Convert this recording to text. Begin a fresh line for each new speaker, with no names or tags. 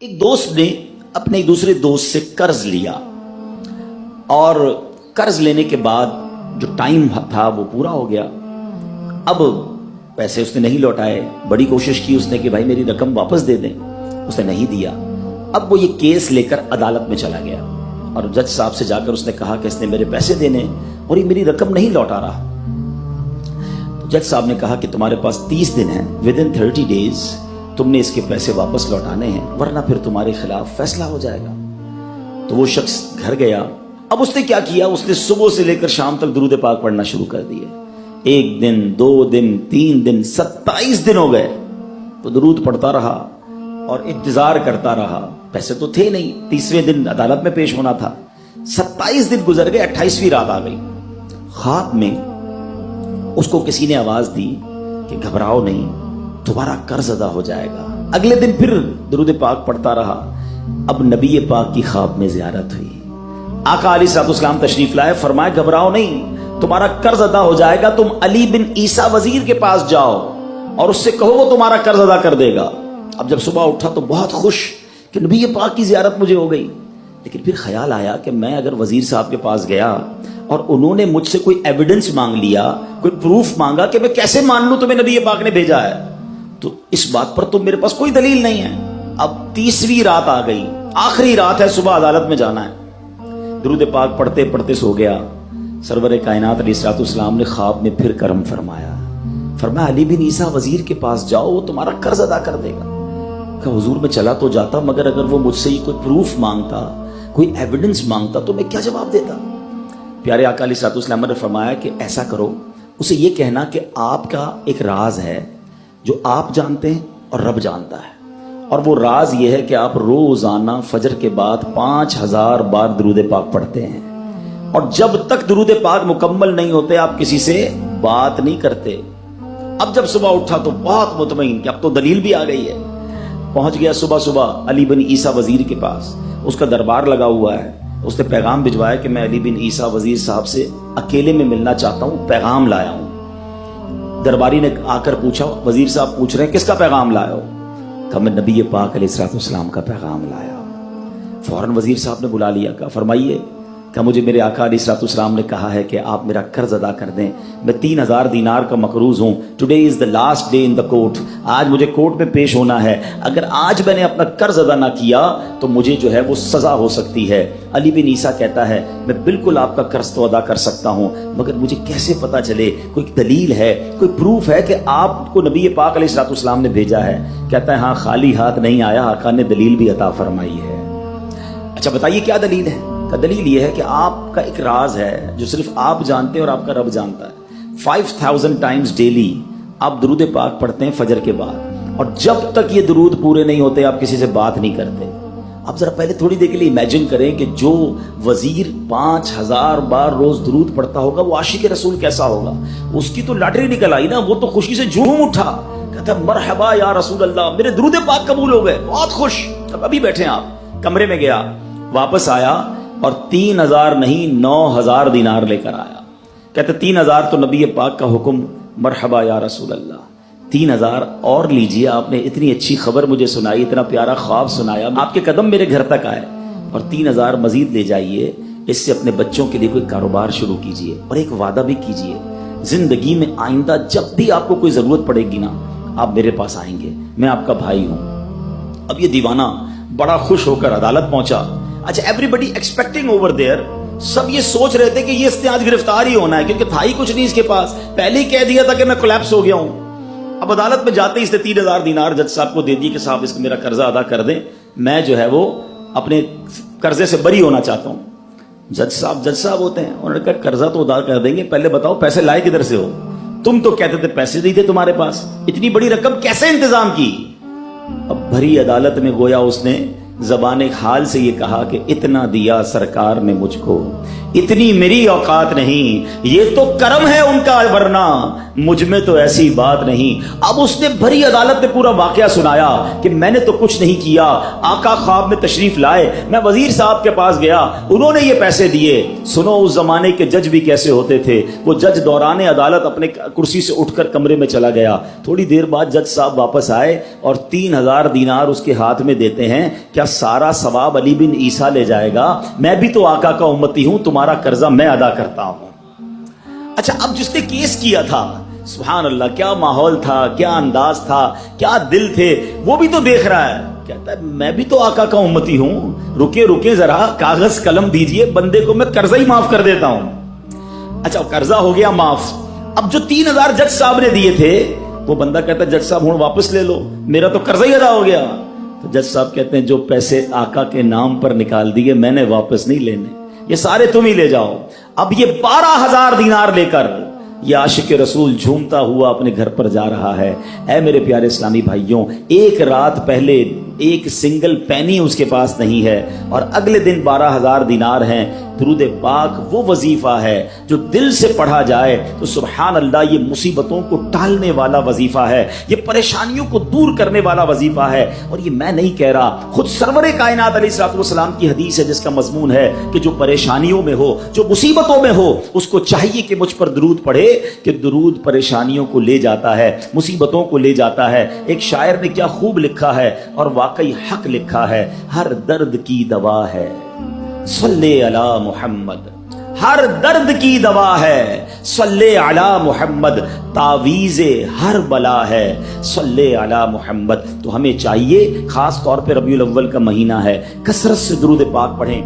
ایک دوست نے اپنے ایک دوسرے دوست سے قرض لیا اور قرض لینے کے بعد جو ٹائم تھا وہ پورا ہو گیا. اب پیسے اس نے نہیں لوٹائے. بڑی کوشش کی اس نے کہ بھائی میری رقم واپس دے دیں, اس نے نہیں دیا. اب وہ یہ کیس لے کر عدالت میں چلا گیا اور جج صاحب سے جا کر اس نے کہا کہ اس نے میرے پیسے دینے اور یہ میری رقم نہیں لوٹا رہا. تو جج صاحب نے کہا کہ تمہارے پاس 30 دن ہیں, ود ان 30 days تم نے اس کے پیسے واپس لوٹانے ہیں ورنہ پھر تمہارے خلاف فیصلہ ہو جائے گا. تو وہ شخص گھر گیا. اب اس نے کیا کیا, اس نے صبح سے لے کر شام تک درود پاک پڑھنا شروع کر دیے. 1 دن 2 دن 3 دن 27 دن ہو گئے. وہ درود پڑھتا رہا اور انتظار کرتا رہا. پیسے تو تھے نہیں, 30ویں دن عدالت میں پیش ہونا تھا. 27 دن گزر گئے, 28ویں رات آ گئی. خواب میں اس کو کسی نے آواز دی کہ گھبراؤ نہیں, تمہارا قرض ادا ہو جائے گا. اگلے دن پھر درود پاک پڑھتا رہا. اب نبی پاک کی خواب میں زیارت ہوئی. آقا علیہ الصلوۃ والسلام تشریف لائے, فرمائے گھبراؤ نہیں, تمہارا قرض ادا ہو جائے گا. تم علی بن عیسیٰ وزیر کے پاس جاؤ اور اس سے کہو وہ تمہارا قرض ادا کر دے گا. اب جب صبح اٹھا تو بہت خوش کہ نبی پاک کی زیارت مجھے ہو گئی. لیکن پھر خیال آیا کہ میں اگر وزیر صاحب کے پاس گیا اور انہوں نے مجھ سے کوئی ایویڈنس مانگ لیا, کوئی پروف مانگا, کہ میں کیسے مان لوں تمہیں نبی پاک نے بھیجا ہے, تو اس بات پر تو میرے پاس کوئی دلیل نہیں ہے. اب 30ویں رات آ گئی, آخری رات ہے, صبح عدالت میں جانا ہے. درود پاک پڑھتے پڑھتے سو گیا. سرور کائنات علیہ الصلوۃ والسلام نے خواب میں پھر کرم فرمایا. فرمایا علی بن عیسیٰ وزیر کے پاس جاؤ, وہ تمہارا قرض ادا کر دے گا. کہ حضور میں چلا تو جاتا, مگر اگر وہ مجھ سے ہی کوئی پروف مانگتا, کوئی ایویڈنس مانگتا تو میں کیا جواب دیتا. پیارے آقا علیہ الصلوۃ والسلام نے فرمایا کہ ایسا کرو, اسے یہ کہنا کہ آپ کا ایک راز ہے جو آپ جانتے ہیں اور رب جانتا ہے, اور وہ راز یہ ہے کہ آپ روزانہ فجر کے بعد 5000 بار درود پاک پڑھتے ہیں, اور جب تک درود پاک مکمل نہیں ہوتے آپ کسی سے بات نہیں کرتے. اب جب صبح اٹھا تو بہت مطمئن کہ اب تو دلیل بھی آ گئی ہے. پہنچ گیا صبح علی بن عیسیٰ وزیر کے پاس. اس کا دربار لگا ہوا ہے. اس نے پیغام بھجوایا کہ میں علی بن عیسیٰ وزیر صاحب سے اکیلے میں ملنا چاہتا ہوں, پیغام لایا ہوں. درباری نے آ کر پوچھا, وزیر صاحب پوچھ رہے ہیں کس کا پیغام لایا ہو؟ کہا میں نبی پاک علیہ الصلوۃ والسلام کا پیغام لایا. فوراً وزیر صاحب نے بلا لیا. کہا فرمائیے. کہ مجھے میرے آقا علیہ الصلوۃ والسلام نے کہا ہے کہ آپ میرا قرض ادا کر دیں. میں 3000 دینار کا مقروض ہوں. Today is the last day in the court. آج مجھے کورٹ میں پیش ہونا ہے. اگر آج میں نے اپنا قرض ادا نہ کیا تو مجھے جو ہے وہ سزا ہو سکتی ہے. علی بن عیسیٰ کہتا ہے میں بالکل آپ کا قرض تو ادا کر سکتا ہوں, مگر مجھے کیسے پتا چلے, کوئی دلیل ہے, کوئی پروف ہے کہ آپ کو نبی پاک علیہ الصلوۃ والسلام نے بھیجا ہے؟ کہتا ہے ہاں, خالی ہاتھ نہیں آیا, آقا نے دلیل بھی عطا فرمائی ہے. اچھا بتائیے کیا دلیل ہے؟ کا دلیل یہ ہے کہ آپ کا ایک راز ہے جو صرف آپ جانتے ہیں اور آپ کا رب جانتا ہے. 5000 ٹائمز ڈیلی آپ درود پاک پڑھتے ہیں فجر کے بعد, اور جب تک یہ درود پورے نہیں ہوتے آپ کسی سے بات نہیں کرتے. آپ ذرا پہلے تھوڑی دیر کے لیے امیجن کریں کہ جو وزیر 5000 بار روز درود پڑھتا ہوگا وہ عاشق رسول کیسا ہوگا. اس کی تو لاٹری نکل آئی نا, وہ تو خوشی سے جھوم اٹھا, کہتا مرحبا یا رسول اللہ, میرے درود پاک قبول ہو گئے, بہت خوش. اب ابھی بیٹھے ہیں آپ, کمرے میں گیا, واپس آیا اور 3000 نہیں 9000 دینار لے کر آیا. کہتے 3000 تو نبی پاک کا حکم, مرحبا یا رسول اللہ, 3000 اور لیجیے, آپ نے اتنی اچھی خبر مجھے سنائی, اتنا پیارا خواب سنایا, آپ کے قدم میرے گھر تک آئے, اور 3000 مزید لے جائیے, اس سے اپنے بچوں کے لیے کوئی کاروبار شروع کیجیے, اور ایک وعدہ بھی کیجیے, زندگی میں آئندہ جب بھی آپ کو کوئی ضرورت پڑے گی نا آپ میرے پاس آئیں گے, میں آپ کا بھائی ہوں. اب یہ دیوانہ بڑا خوش ہو کر عدالت پہنچا. اچھا everybody expecting over there, سب یہ سوچ رہے تھے کہ یہ اس نے آج گرفتار ہی ہونا ہے, کیونکہ تھا ہی کچھ نہیں اس کے پاس, پہلے ہی کہہ دیا تھا کہ میں کولیپس ہو گیا ہوں. اب عدالت میں جاتے ہی اس نے 3000 دینار جج صاحب کو دے دی کہ صاحب اس کو میرا قرضہ ادا کر دیں, میں جو ہے وہ اپنے قرضے سے بری ہونا چاہتا ہوں. جج صاحب ہوتے ہیں, انہوں نے کہا قرضہ تو ادا کر دیں گے, پہلے بتاؤ پیسے لائے کدھر سے ہو؟ تم تو کہتے تھے پیسے نہیں تھے تمہارے پاس, اتنی بڑی رقم کیسے انتظام کی؟ اب بھری عدالت میں گویا اس نے زبان حال سے یہ کہا کہ اتنا دیا سرکار نے مجھ کو، اتنی میری اوقات نہیں، یہ تو کرم ہے ان کا، ورنہ مجھ میں تو ایسی بات نہیں۔ اب اس نے بھری عدالت میں پورا واقعہ سنایا کہ میں نے تو کچھ نہیں کیا، آقا خواب میں تشریف لائے، میں وزیر صاحب کے پاس گیا، انہوں نے یہ پیسے دیے۔ سنو اس زمانے کے جج بھی کیسے ہوتے تھے، وہ جج دوران عدالت اپنے کرسی سے اٹھ کر کمرے میں چلا گیا، تھوڑی دیر بعد جج صاحب واپس آئے اور 3000 دینار اس کے ہاتھ میں دیتے ہیں۔ کیا سارا ثواب علی بن عیسیٰ لے جائے گا؟ میں بھی تو آقا کا امتی ہوں، تمہارا قرضہ میں ادا کرتا ہوں۔ اچھا، اب جس نے کیس کیا تھا، سبحان اللہ، کیا ماحول تھا، کیا انداز تھا، کیا دل تھے، وہ بھی تو دیکھ رہا ہے، کہتا ہے میں بھی تو آقا کا امتی ہوں، رکے ذرا، کاغذ قلم دیجئے، بندے کو میں قرضہ ہی معاف کر دیتا ہوں۔ اچھا، قرضہ ہو گیا معاف۔ اب جو 3000 جج صاحب نے دیے تھے، وہ بندہ کہتا ہے جج صاحب ہوں واپس لے لو، میرا تو قرضہ ہی ادا ہو گیا۔ تو جج صاحب کہتے ہیں جو پیسے آقا کے نام پر نکال دیے میں نے واپس نہیں لینے، یہ سارے تم ہی لے جاؤ۔ اب یہ 12000 دینار لے کر یہ عاشق رسول جھومتا ہوا اپنے گھر پر جا رہا ہے۔ اے میرے پیارے اسلامی بھائیوں، ایک رات پہلے ایک سنگل پینی اس کے پاس نہیں ہے، اور اگلے دن 12000 دینار ہیں۔ درود پاک وہ وظیفہ ہے جو دل سے پڑھا جائے تو سبحان اللہ یہ مصیبتوں کو ٹالنے والا وظیفہ ہے، یہ پریشانیوں کو دور کرنے والا وظیفہ ہے۔ اور یہ میں نہیں کہہ رہا، خود سرور کائنات علیہ الصلوۃ والسلام کی حدیث ہے جس کا مضمون ہے کہ جو پریشانیوں میں ہو، جو مصیبتوں میں ہو، اس کو چاہیے کہ مجھ پر درود پڑھے، کہ درود پریشانیوں کو لے جاتا ہے، مصیبتوں کو لے جاتا ہے۔ ایک شاعر نے کیا خوب لکھا ہے، اور واقعی حق لکھا ہے، ہر درد کی دوا ہے صلی علی محمد، ہر درد کی دوا ہے صلی علی محمد، تعویذ ہر بلا ہے صلی علی محمد۔ تو ہمیں چاہیے، خاص طور پہ ربیع الاول کا مہینہ ہے، کثرت سے درود پاک پڑھیں۔